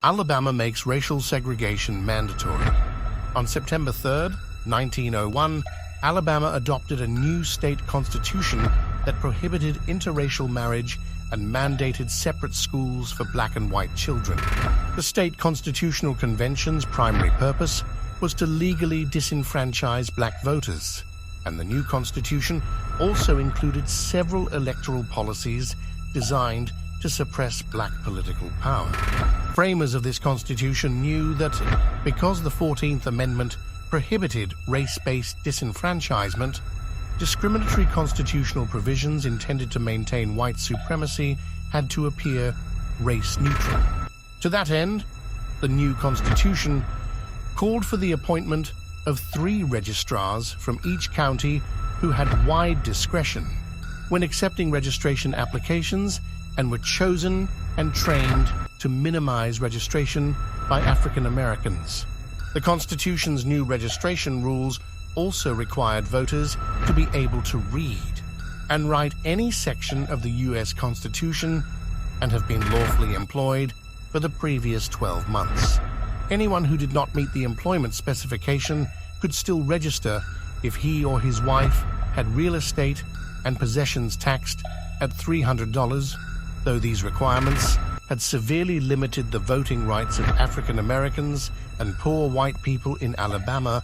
Alabama makes racial segregation mandatory. On September 3, 1901, Alabama adopted a new state constitution that prohibited interracial marriage and mandated separate schools for black and white children. The state constitutional convention's primary purpose was to legally disenfranchise black voters, and the new constitution also included several electoral policies designed to suppress black political power. Framers of this constitution knew that because the 14th Amendment prohibited race-based disenfranchisement, discriminatory constitutional provisions intended to maintain white supremacy had to appear race-neutral. To that end, the new constitution called for the appointment of 3 registrars from each county who had wide discretion when accepting registration applications and were chosen and trained to minimize registration by African Americans. The Constitution's new registration rules also required voters to be able to read and write any section of the U.S. Constitution and have been lawfully employed for the previous 12 months. Anyone who did not meet the employment specification could still register if he or his wife had real estate and possessions taxed at $300, though these requirements had severely limited the voting rights of African Americans and poor white people in Alabama.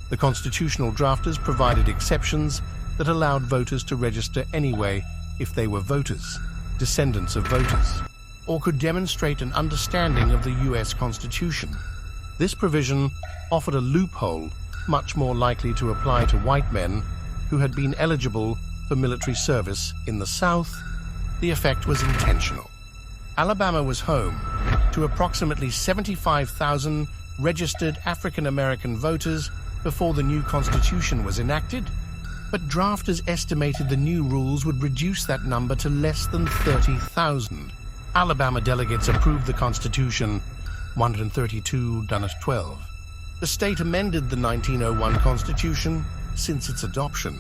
The constitutional drafters provided exceptions that allowed voters to register anyway if they were voters, descendants of voters, or could demonstrate an understanding of the U.S. Constitution. This provision offered a loophole much more likely to apply to white men who had been eligible for military service in the South. The effect was intentional. Alabama was home to approximately 75,000 registered African American voters before the new Constitution was enacted, but drafters estimated the new rules would reduce that number to less than 30,000. Alabama delegates approved the Constitution, 132-12. The state amended the 1901 Constitution since its adoption,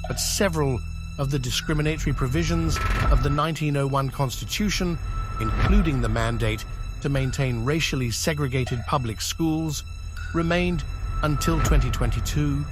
but several of the discriminatory provisions of the 1901 Constitution, including the mandate to maintain racially segregated public schools, remained until 2022